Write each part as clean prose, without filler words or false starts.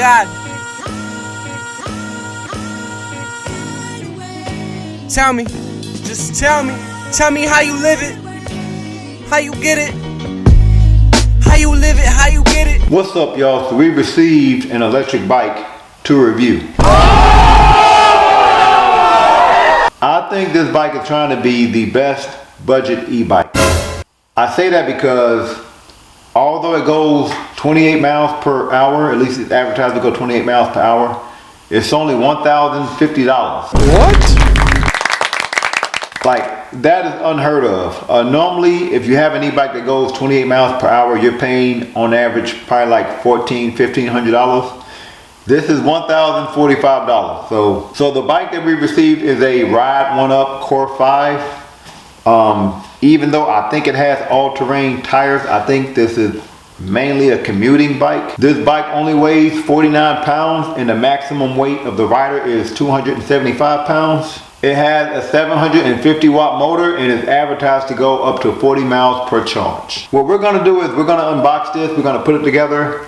God. Tell me, just tell me how you live it, how you get it, how you live it, how you get it. What's up, y'all? So we received an electric bike to review. I think this bike is trying to be the best budget e-bike. I say that because although it goes 28 miles per hour, at least it's advertised to go 28 miles per hour, it's only $1,050. What? Like, that is unheard of. Normally, if you have an e-bike that goes 28 miles per hour, you're paying on average probably like $1,500. This is $1,045. So the bike that we received is a RIDE1UP Core-5. Even though I think it has all-terrain tires, I think this is mainly a commuting bike. This bike only weighs 49 pounds and the maximum weight of the rider is 275 pounds. It has a 750 watt motor and is advertised to go up to 40 miles per charge. What we're gonna do is we're gonna unbox this, we're gonna put it together,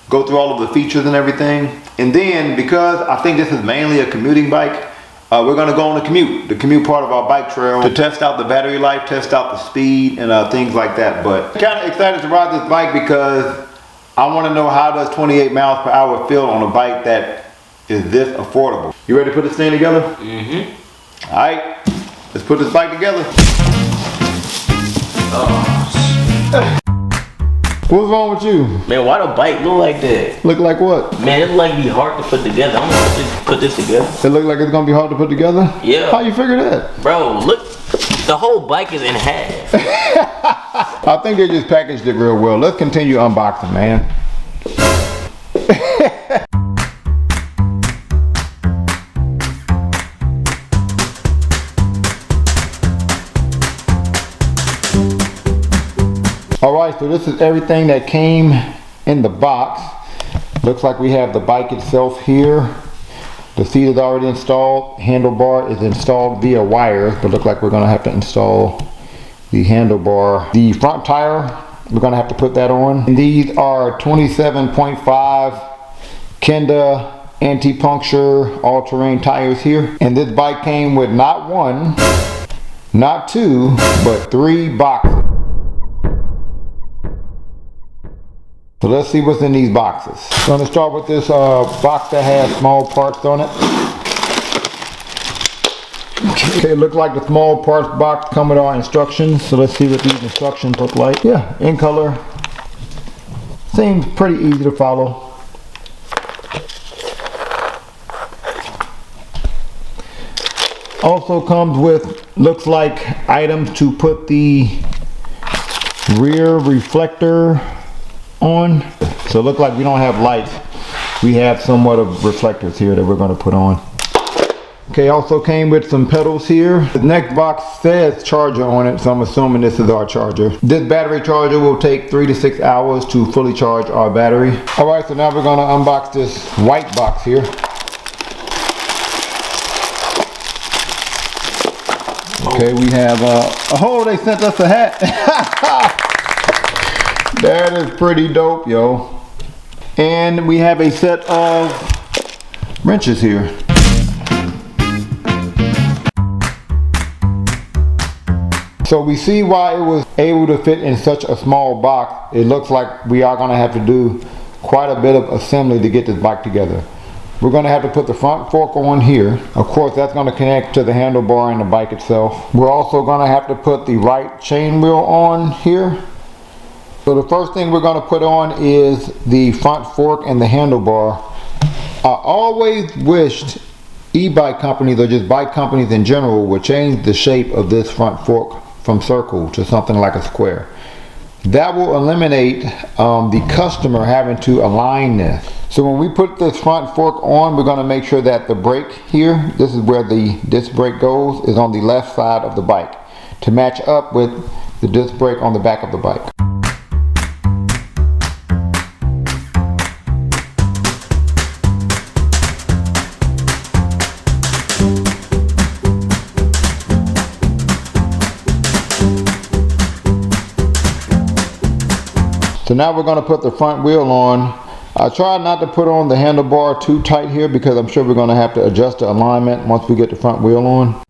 go through all of the features and everything. And then, because I think this is mainly a commuting bike, we're gonna go on the commute part of our bike trail to test out the battery life, test out the speed and things like that. But kind of excited to ride this bike because I wanna know how does 28 miles per hour feel on a bike that is this affordable. You ready to put this thing together? Mm-hmm. All right, let's put this bike together. Oh. What's wrong with you? Man, why the bike look like that? Look like what? Man, it look like it'd be hard to put together. I'm gonna just put this together. It look like it's gonna be hard to put together? Yeah. How you figure that? Bro, look, the whole bike is in half. I think they just packaged it real well. Let's continue unboxing, man. Alright, so this is everything that came in the box. Looks like we have the bike itself here. The seat is already installed. Handlebar is installed via wires, but look like we're going to have to install the handlebar. The front tire, we're going to have to put that on. And these are 27.5 Kenda anti-puncture all-terrain tires here. And this bike came with not one, not two, but 3 boxes. So let's see what's in these boxes. I'm going to start with this box that has small parts on it. Okay, it looks like the small parts box come with our instructions. So let's see what these instructions look like. Yeah, in color. Seems pretty easy to follow. Also comes with, looks like, items to put the rear reflector on. So it looks like we don't have lights. We have somewhat of reflectors here that we're going to put on. Okay, also came with some pedals here. The next box says charger on it, so I'm assuming this is our charger. This battery charger will take 3 to 6 hours to fully charge our battery. Alright, so now we're going to unbox this white box here. Okay, we have oh, they sent us a hat. That is pretty dope, yo. And we have a set of wrenches here. So we see why it was able to fit in such a small box. It looks like we are going to have to do quite a bit of assembly to get this bike together. We're going to have to put the front fork on here. Of course, that's going to connect to the handlebar and the bike itself. We're also going to have to put the right chain wheel on here. So the first thing we're going to put on is the front fork and the handlebar. I always wished e-bike companies or just bike companies in general would change the shape of this front fork from circle to something like a square. That will eliminate the customer having to align this. So when we put this front fork on, we're going to make sure that the brake here, this is where the disc brake goes, is on the left side of the bike to match up with the disc brake on the back of the bike. So now we're going to put the front wheel on. I try not to put on the handlebar too tight here because I'm sure we're going to have to adjust the alignment once we get the front wheel on.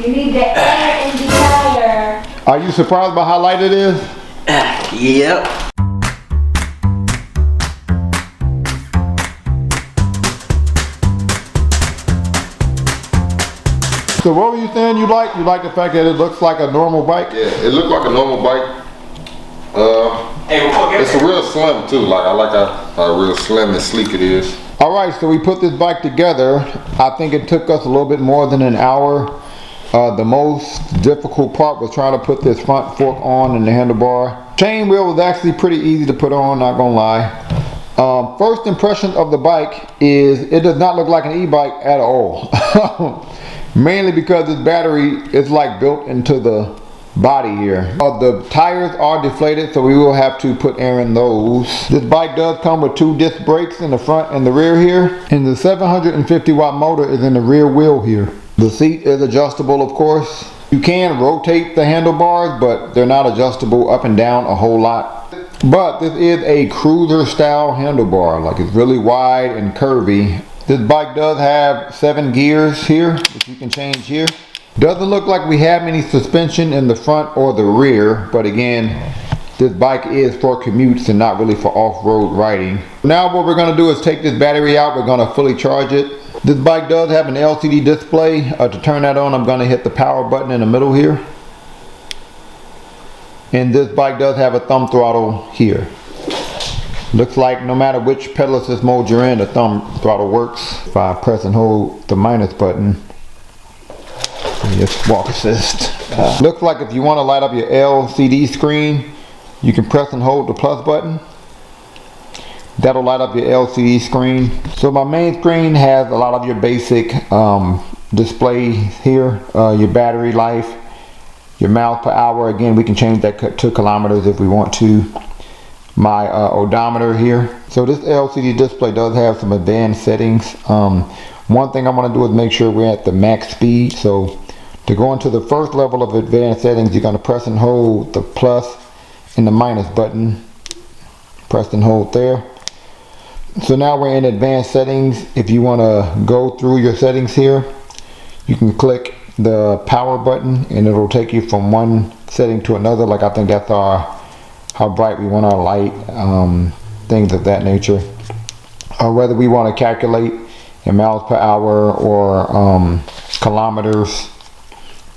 You need the air in the tire. Are you surprised by how light it is? Yep. So what were you saying you like? You like the fact that it looks like a normal bike? Yeah, it looked like a normal bike. It's a real slim too. Like I like how real slim and sleek it is. All right, so we put this bike together. I think it took us a little bit more than an hour. The most difficult part was trying to put this front fork on and the handlebar. Chain wheel was actually pretty easy to put on, not gonna lie. First impression of the bike is it does not look like an e-bike at all. Mainly because this battery is like built into the body here. The tires are deflated, so we will have to put air in those. This bike does come with 2 disc brakes in the front and the rear here, and the 750 watt motor is in the rear wheel here. The seat is adjustable, of course. You can rotate the handlebars, but they're not adjustable up and down a whole lot. But this is a cruiser style handlebar, like it's really wide and curvy. This bike does have 7 gears here, which you can change here. Doesn't look like we have any suspension in the front or the rear, but again, this bike is for commutes and not really for off-road riding. Now what we're going to do is take this battery out. We're going to fully charge it. This bike does have an LCD display. To turn that on, I'm going to hit the power button in the middle here. And this bike does have a thumb throttle here. Looks like no matter which pedal assist mode you're in, the thumb throttle works. If I press and hold the minus button, it's walk assist. Looks like if you want to light up your LCD screen, you can press and hold the plus button. That'll light up your LCD screen. So my main screen has a lot of your basic display here. Your battery life, your miles per hour. Again, we can change that to kilometers if we want to. My odometer here. So this LCD display does have some advanced settings. One thing I want to do is make sure we're at the max speed. So to go into the first level of advanced settings, you're going to press and hold the plus and the minus button. Press and hold there. So now we're in advanced settings. If you want to go through your settings here, you can click the power button and it'll take you from one setting to another. Like I think that's how bright we want our light, things of that nature. Or whether we want to calculate in miles per hour or kilometers,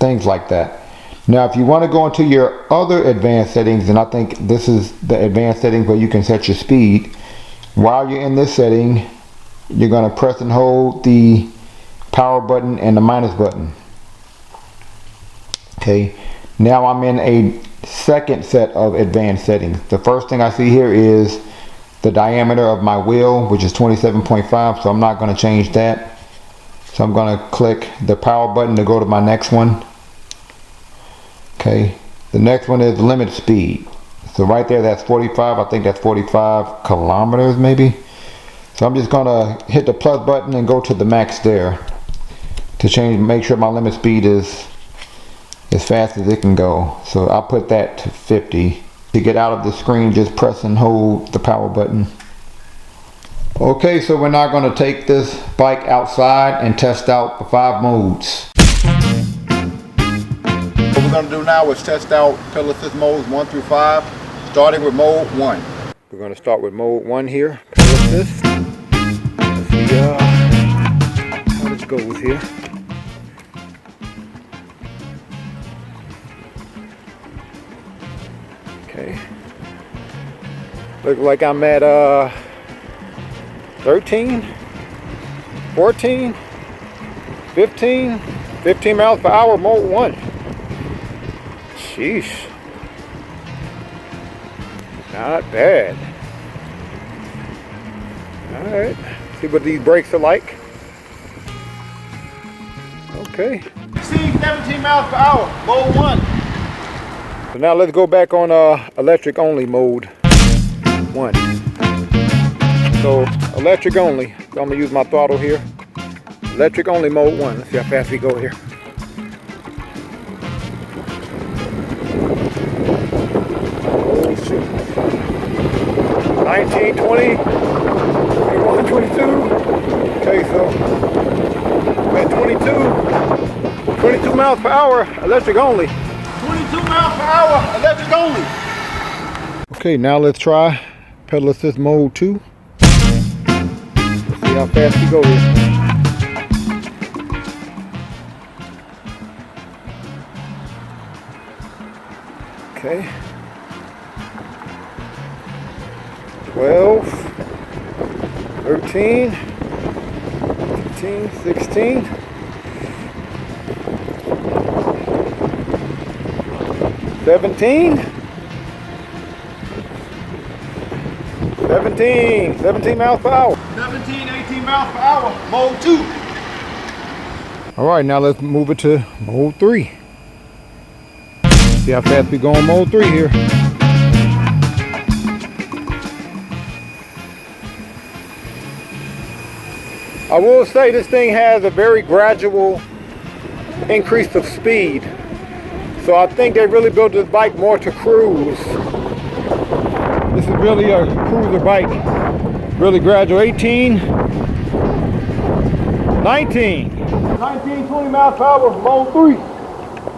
things like that. Now if you want to go into your other advanced settings, and I think this is the advanced settings where you can set your speed. While you're in this setting, you're going to press and hold the power button and the minus button. Okay, now I'm in a second set of advanced settings. The first thing I see here is the diameter of my wheel, which is 27.5, so I'm not going to change that. So I'm going to click the power button to go to my next one. Okay, the next one is limit speed. So right there, that's 45. I think that's 45 kilometers maybe. So I'm just going to hit the plus button and go to the max there to change, make sure my limit speed is as fast as it can go. So I'll put that to 50. To get out of the screen, just press and hold the power button. Okay, so we're now going to take this bike outside and test out the 5 modes. What we're going to do now is test out pedal assist modes 1 through 5, starting with mode 1. We're going to start with mode 1 here, pedal assist. Let's see how this goes here. Okay. Look like I'm at 13. 14, 15 miles per hour, mode 1. Sheesh. Not bad. Alright, see what these brakes are like. Okay. 17 miles per hour, mode 1. So now let's go back on electric only mode 1. So electric only. So I'm gonna use my throttle here. Electric only mode 1. Let's see how fast we go here. Oh shoot. 19, 20, 21, 22. Okay, so at 22 miles per hour, electric only. 22 miles per hour, electric only. Okay, now let's try pedal assist mode 2. Let's see how fast we go here. Okay. 12, 13, 15, 16. 17 miles per hour. 17, 18 miles per hour, mode 2. All right, now let's move it to mode 3. See how fast we go on mode 3 here. I will say this thing has a very gradual increase of speed. So I think they really built this bike more to cruise. This is really a cruiser bike. Really gradual. 18, 19, 20 miles per hour, mode 3.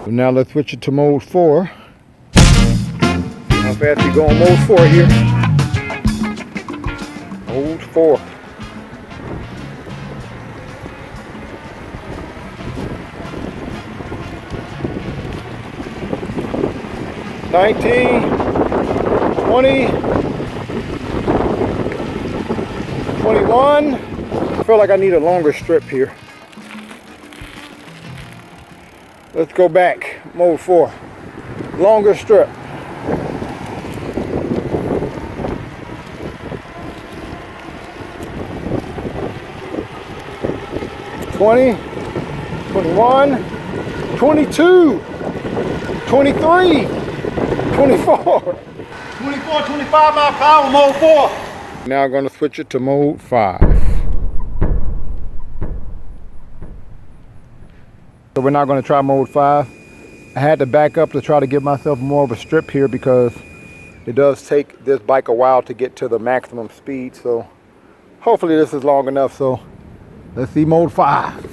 So now let's switch it to mode 4. See how fast we go on mode 4 here. Mode 4. $19, 20, 21. I feel like I need a longer strip here. Let's go back, mode 4. Longer strip. $20, 21, 22, 23. 24, 25 miles per hour, mode 4. Now I'm going to switch it to mode 5. So we're now going to try mode 5. I had to back up to try to give myself more of a strip here because it does take this bike a while to get to the maximum speed. So hopefully this is long enough. So let's see mode 5.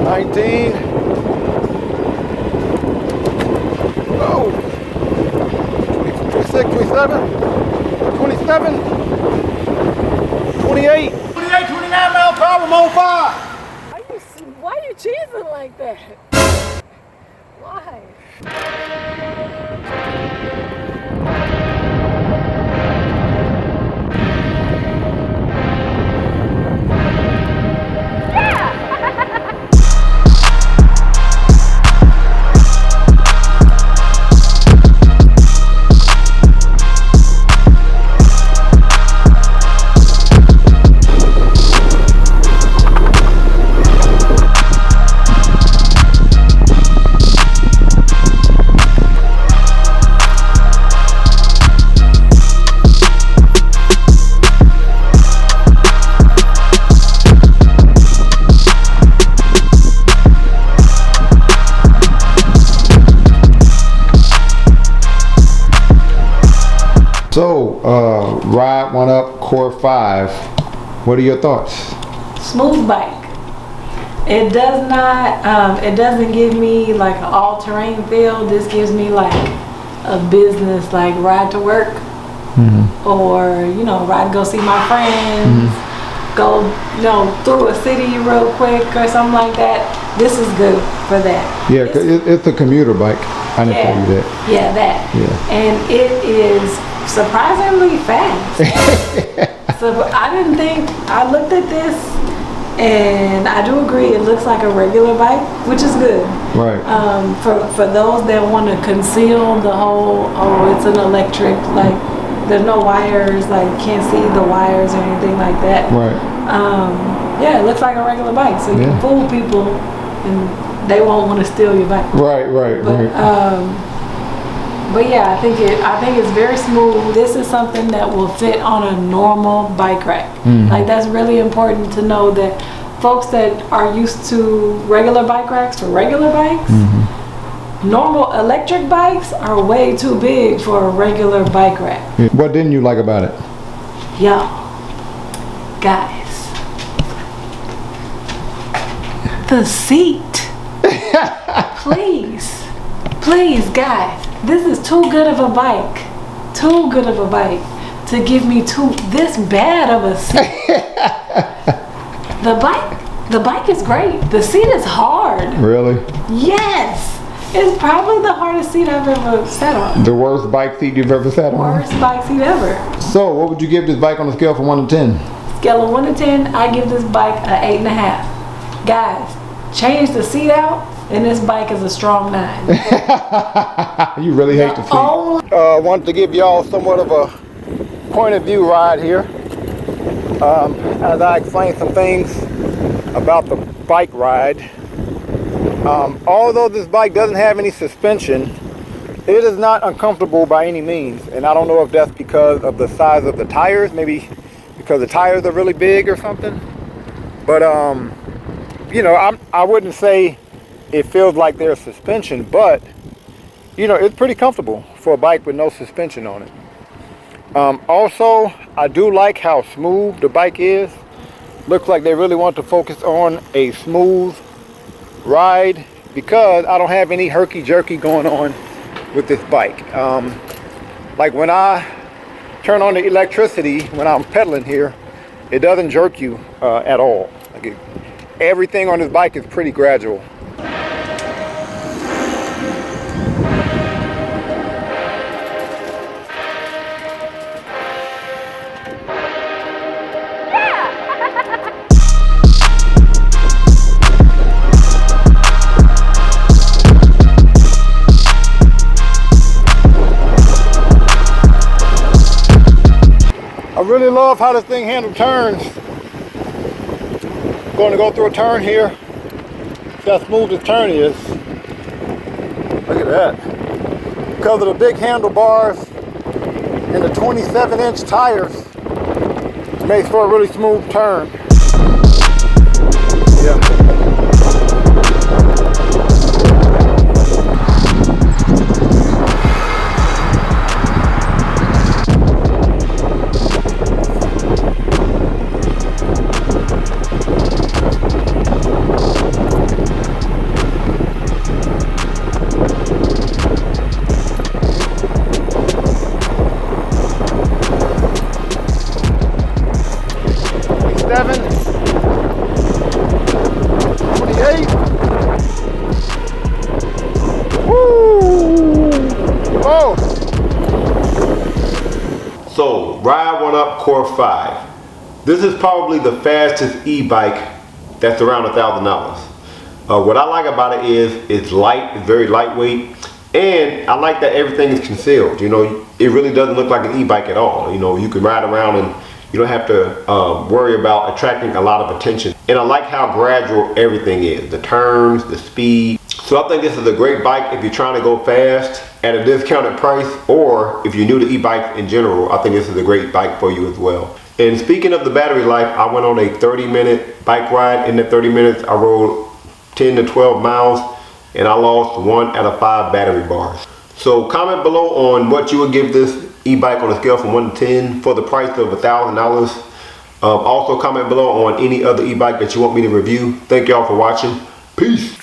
$19. Oh. 26, 27, 27, 28, 29 miles per hour, mode 5. Why are you cheesing like that? Why? So, RIDE1UP Core-5, what are your thoughts? Smooth bike. It does not, it doesn't give me like an all-terrain feel. This gives me like a business, like ride to work, or, you know, ride to go see my friends, go, you know, through a city real quick or something like that. this is good for that. Yeah, 'cause it's a commuter bike. I didn't tell you that. Yeah, that. Yeah. And it is surprisingly fast. So I didn't think, I looked at this and I do agree it looks like a regular bike, which is good. Right. For those that want to conceal the whole, oh, it's an electric, like there's no wires, like can't see the wires or anything like that. Right. Yeah, it looks like a regular bike, so you can fool people and they won't want to steal your bike. Right. But yeah, I think it's very smooth. This is something that will fit on a normal bike rack. Like that's really important to know that folks that are used to regular bike racks for regular bikes, normal electric bikes are way too big for a regular bike rack. What didn't you like about it? Yo, guys, the seat. Please, guys. This is too good of a bike. Too good of a bike to give me this bad of a seat. The bike is great. The seat is hard. Really? Yes. It's probably the hardest seat I've ever sat on. The worst bike seat you've ever sat on? Worst bike seat ever. So, what would you give this bike on a scale from 1 to 10? Scale of 1 to 10, I give this bike an 8.5. Guys, change the seat out, and this bike is a strong 9. You really hate the seat. Wanted to give y'all somewhat of a point of view ride here. As I explain some things about the bike ride. Although this bike doesn't have any suspension, it is not uncomfortable by any means. And I don't know if that's because of the size of the tires, maybe because the tires are really big or something. But you know, I wouldn't say it feels like there's suspension, but you know, it's pretty comfortable for a bike with no suspension on it. Also, I do like how smooth the bike is. Looks like they really want to focus on a smooth ride because I don't have any herky-jerky going on with this bike. Like when I turn on the electricity when I'm pedaling here, it doesn't jerk you at all. Like everything on this bike is pretty gradual. I really love how this thing handles turns. Going to go through a turn here. See how smooth this turn is. Look at that. Because of the big handlebars and the 27-inch tires, it makes for a really smooth turn. Yeah. So, RIDE1UP Core-5. This is probably the fastest e-bike that's around $1,000. What I like about it is it's light, it's very lightweight, and I like that everything is concealed. You know, it really doesn't look like an e-bike at all. You know, you can ride around and you don't have to worry about attracting a lot of attention. And I like how gradual everything is, the turns, the speed. So I think this is a great bike if you're trying to go fast at a discounted price, or if you're new to e-bikes in general. I think this is a great bike for you as well. And speaking of the battery life, I went on a 30-minute bike ride. In the 30 minutes, I rode 10 to 12 miles, and I lost 1 out of 5 battery bars. So comment below on what you would give this e-bike on a scale from 1 to 10 for the price of $1,000. Also comment below on any other e-bike that you want me to review. Thank y'all for watching. Peace.